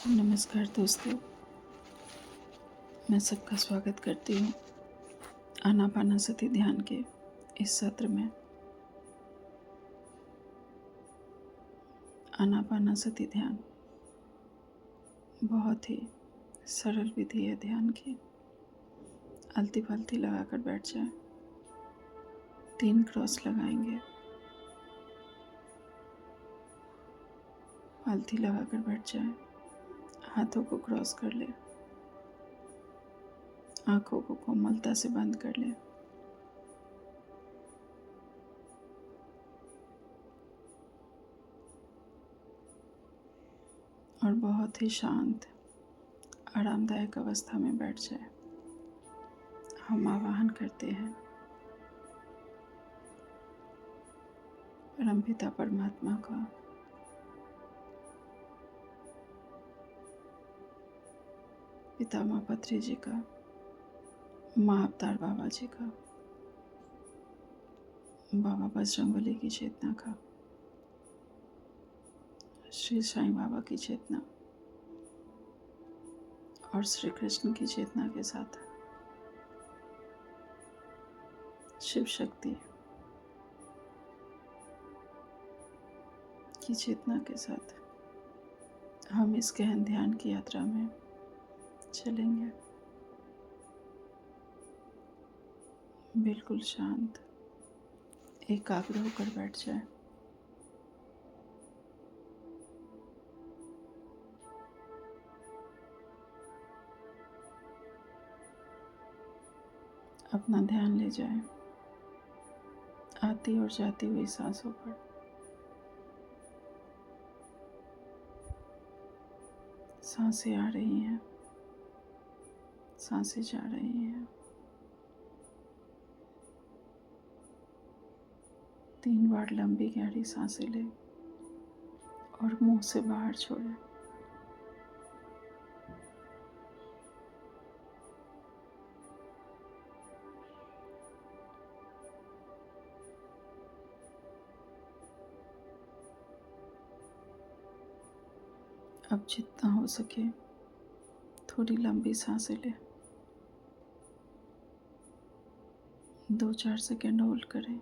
नमस्कार दोस्तों, मैं सबका स्वागत करती हूँ आनापानसति ध्यान के इस सत्र में। आनापानसति ध्यान बहुत ही सरल विधि है ध्यान की। आलती पालती लगाकर बैठ जाए। 3 क्रॉस लगाएंगे। पालती लगाकर बैठ जाए। हाथों को क्रॉस कर ले। आंखों को कोमलता से बंद कर ले। और बहुत ही शांत आरामदायक अवस्था में बैठ जाए। हम आवाहन करते हैं परमपिता परमात्मा का, पितामह पत्री जी का, माँ अवतार बाबा जी का, बाबा बजरंगबली की चेतना का, श्री साईं बाबा की चेतना और श्री कृष्ण की चेतना के साथ शिव शक्ति की चेतना के साथ हम इस गहन ध्यान की यात्रा में चलेंगे। बिल्कुल शांत एकाग्र होकर बैठ जाए। अपना ध्यान ले जाए आती और जाती हुई सांसों पर। सांसें आ रही हैं, सांसें जा रही हैं। 3 बार लंबी गहरी सांसें ले और मुंह से बाहर छोड़े। अब जितना हो सके थोड़ी लंबी सांसें ले। 2-4 सेकेंड होल्ड करें,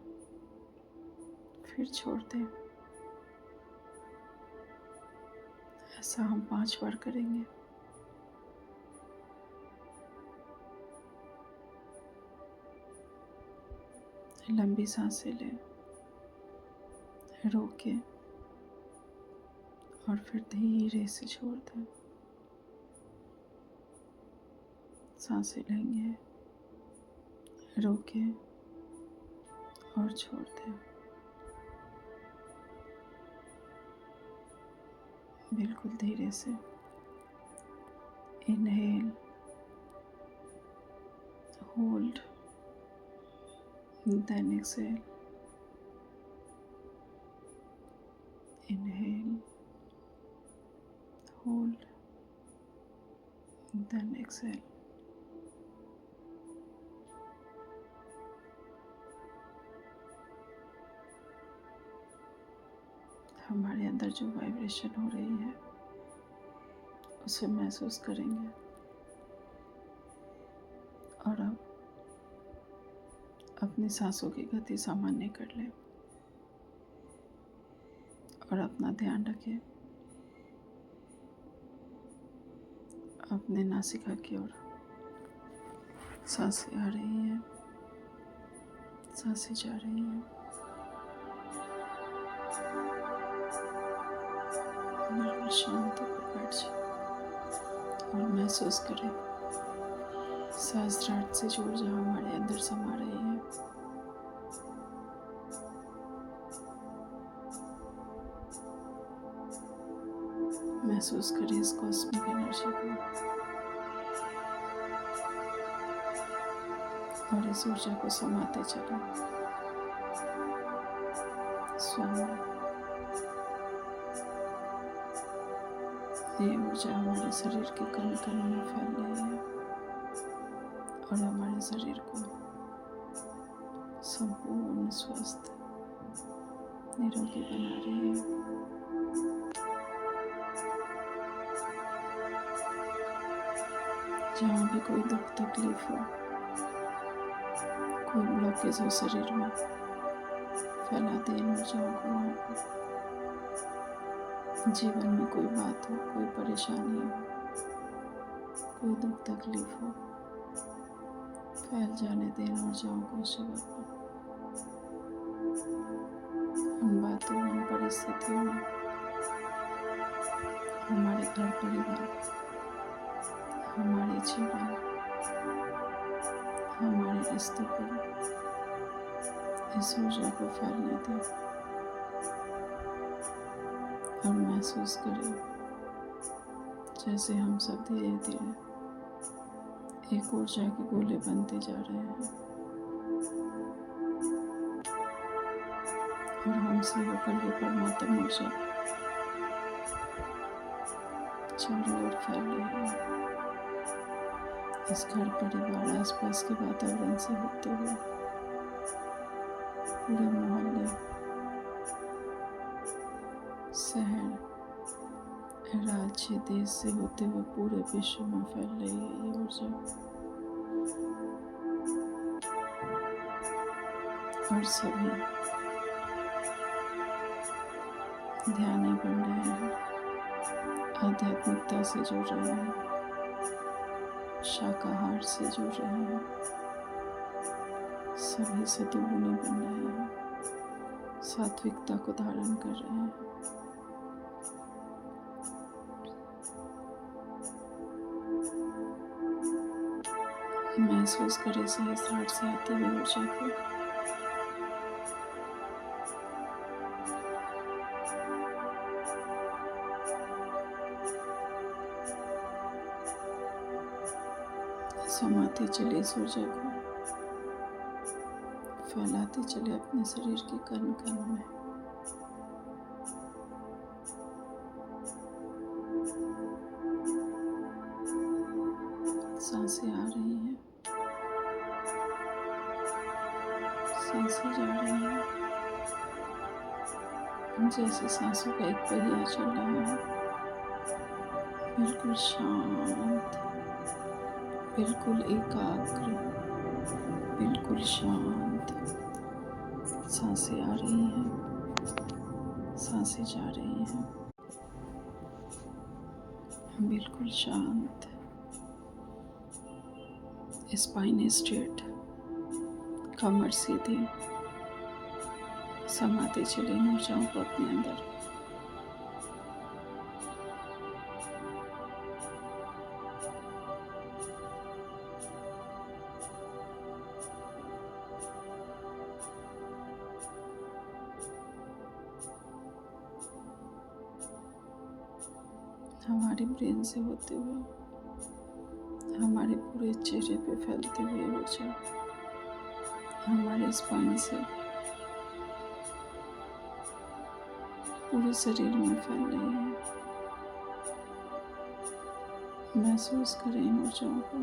फिर छोड़ दें। ऐसा हम 5 बार करेंगे। लंबी सांसें लें, रोके और फिर धीरे से छोड़ दें। सांसें लेंगे, रोके और छोड़ दें। बिल्कुल धीरे से। Inhale, hold, then exhale. Inhale, hold, then exhale. हमारे अंदर जो वाइब्रेशन हो रही है उसे महसूस करेंगे। और अब अपनी सांसों की गति सामान्य कर लें और अपना ध्यान रखें अपने नासिका की ओर। सांसें आ रही हैं, सांसें जा रही हैं। बिल्कुल शांत होकर बैठ जाए और महसूस करें सहस्त्रार्थ से जो ऊर्जा हमारे अंदर समा रही है। महसूस करें इस कॉस्मिक एनर्जी को और इस ऊर्जा को समाते चलें स्वयं। ये ऊर्जा हमारे शरीर के कण कण में फैल रही है और हमारे शरीर को संपूर्ण स्वस्थ निरोगी बना रही है। जहाँ भी कोई दुख तकलीफ हो, कोई ब्लॉकेज हो शरीर में, फैला दे इन ऊर्जाओं को वहाँ पर। जीवन में कोई बात हो, कोई परेशानी हो, कोई दुख तकलीफ हो, फैल जाने दे इन ऊर्जाओं को उस जगह पर। उन बातों में, उन परिस्थितियों में, हमारे घर परिवार, हमारे जीवन, हमारे रिश्तों पर इस ऊर्जा को फैलने दें और महसूस करें जैसे हम सब धीरे धीरे एक ऊर्जा के गोले बनते जा रहे हैं और हमसे होकर ये परमात्मा ऊर्जा चारों ओर फैल रही है। इस घर परिवार आसपास के वातावरण से होते हुए पूरे मोहल्ले, शहर, राज्य, देश से होते हुए पूरे विश्व में फैल रही है ये ऊर्जा। और सभी ध्यानी बन रहे हैं, आध्यात्मिकता से जुड़ रहे हैं, शाकाहार से जुड़ रहे हैं, सभी सतुगुणी बन रहे हैं, सात्विकता को धारण कर रहे हैं। महसूस करें सहस्रार से आती हुई ऊर्जा को। समाते चले इस ऊर्जा को, फैलाते चले अपने शरीर के कण कण में। सांसें आ रही हैं, सांसें जा रही हैं, जैसे सांसों का एक पहिया चल रहा है, बिल्कुल शांत, बिल्कुल एकाग्र, बिल्कुल शांत। सांसें आ रही हैं, सांसें जा रही हैं, बिल्कुल शांत, स्पाइन स्ट्रेट, कमर सीधी। समाते चले इन ऊर्जाओं को अपने अंदर। हमारे ब्रेन से होते हुए हमारे पूरे चेहरे पे फैलते हुए ऊर्जा हमारे स्पाइन से पूरे शरीर में फैल रही है। महसूस करें इन ऊर्जाओं को।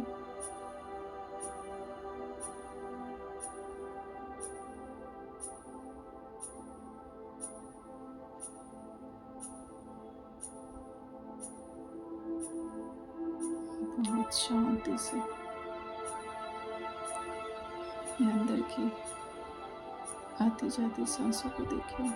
बहुत शांति से अपने अंदर की आती जाती सांसों को देखें।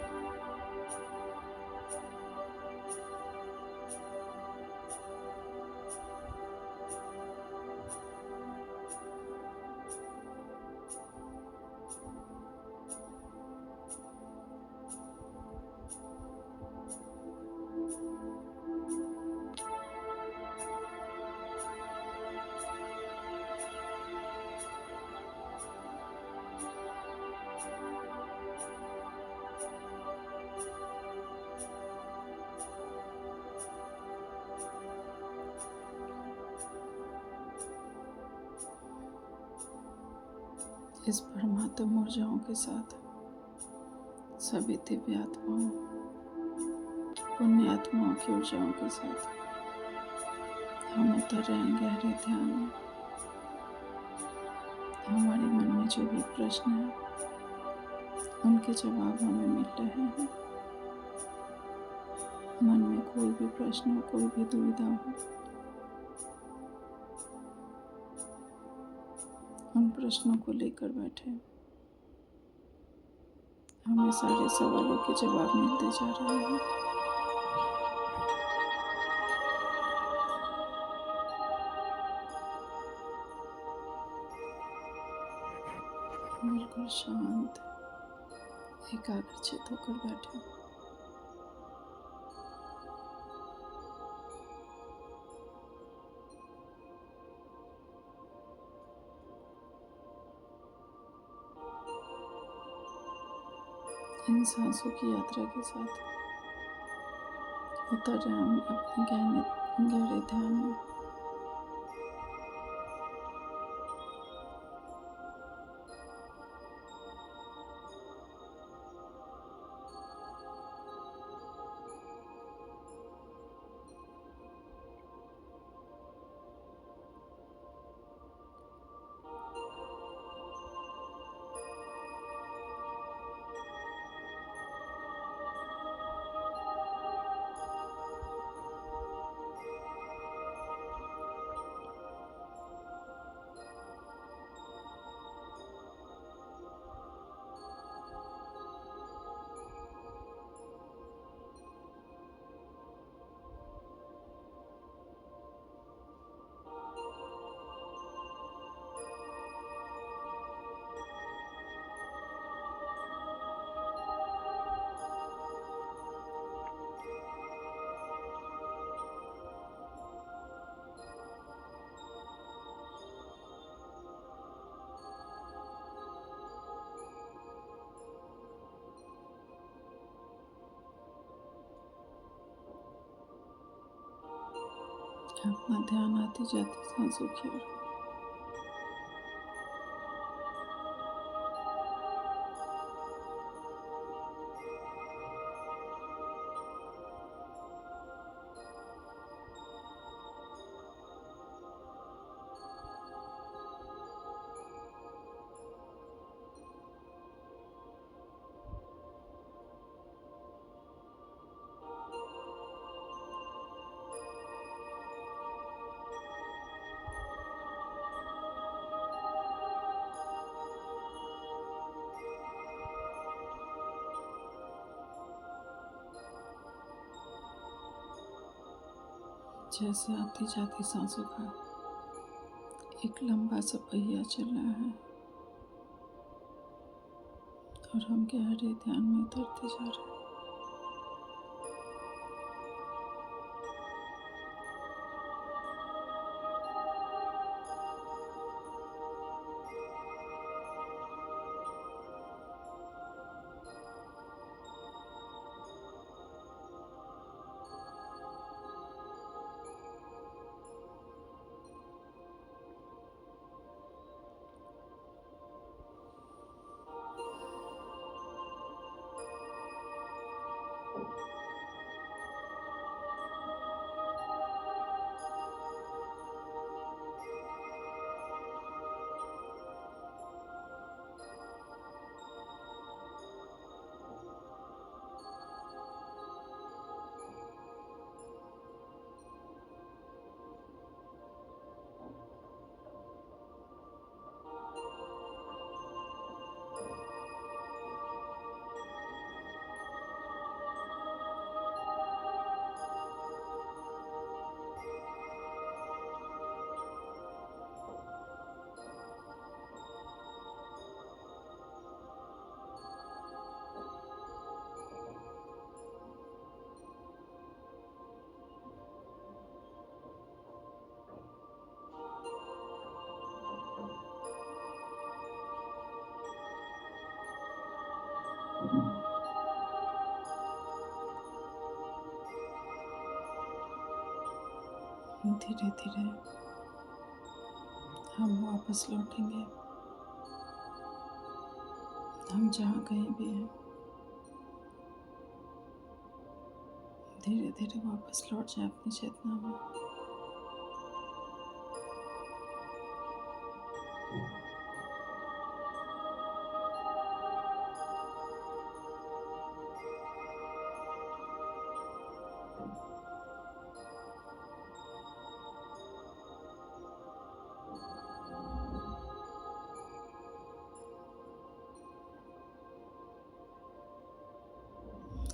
इस परमात्मा ऊर्जाओं के साथ सभी दिव्य आत्माओं, पुण्य आत्माओं की ऊर्जाओं के साथ हम उतर रहे हैं गहरे ध्यान में। हमारे मन में जो भी प्रश्न है उनके जवाब हमें मिल रहे हैं। मन में कोई भी प्रश्न हो, कोई भी दुविधा हो, उन प्रश्नों को लेकर बैठे। हमें सारे सवालों के जवाब मिलते जा रहे हैं। बिल्कुल शांत, एकाग्रचित होकर बैठे। इन सांसों की यात्रा के साथ उतर रहे हम अपने गहरे ध्यान में। अपना ध्यान आती जाती सांसों की ओर। जैसे आती जाती सांसों का एक लंबा सा पहिया चल रहा है और हम गहरे ध्यान में उतरते जा रहे हैं। धीरे धीरे हम वापस लौटेंगे। हम जहाँ कहीं भी हैं धीरे धीरे वापस लौट जाए अपनी चेतना में।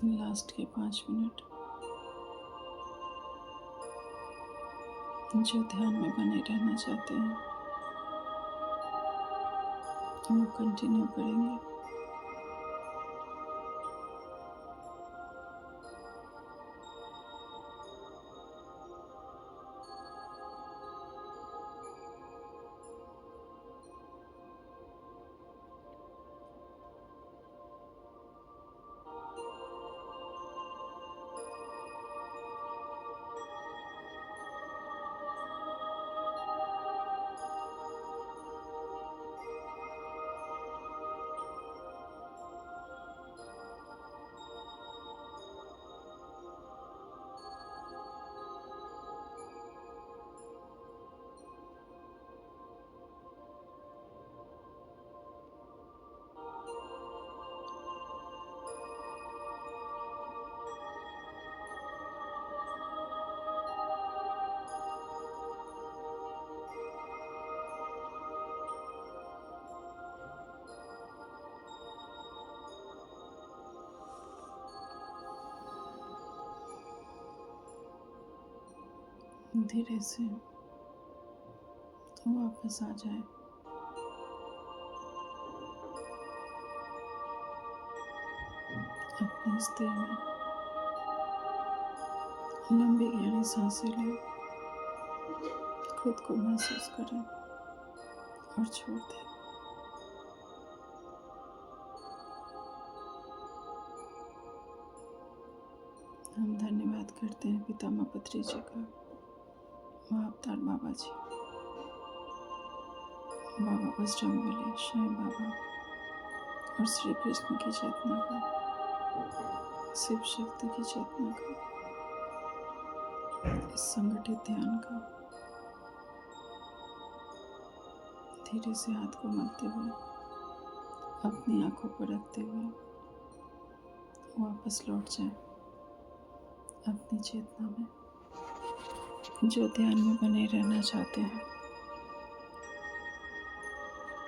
लास्ट के 5 मिनट जो ध्यान में बने रहना चाहते हैं वो कंटिन्यू करेंगे। धीरे से वापस आ जाए। अपनी स्थिति में लंबी गहरी सांसें लें, खुद को महसूस करें और छोड़ दें। हम धन्यवाद करते हैं पितामह पत्री जी का, महाअवतार बाबा जी, बाबा बजरंगबली, साईं बाबा और श्री कृष्ण की चेतना का, शिव शक्ति की चेतना का, इस संगठित ध्यान का। धीरे से हाथ को मलते हुए अपनी आंखों पर रखते हुए वापस लौट जाए अपनी चेतना में। जो ध्यान में बने रहना चाहते हैं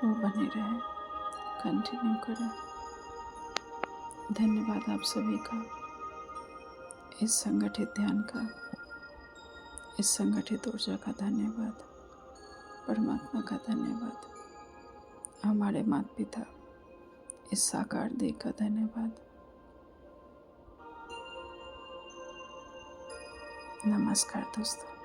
वो बने रहें, कंटिन्यू करें। धन्यवाद आप सभी का, इस संगठित ध्यान का, इस संगठित ऊर्जा का धन्यवाद, परमात्मा का धन्यवाद, हमारे माता पिता, इस साकार देह का धन्यवाद। नमस्कार दोस्तों।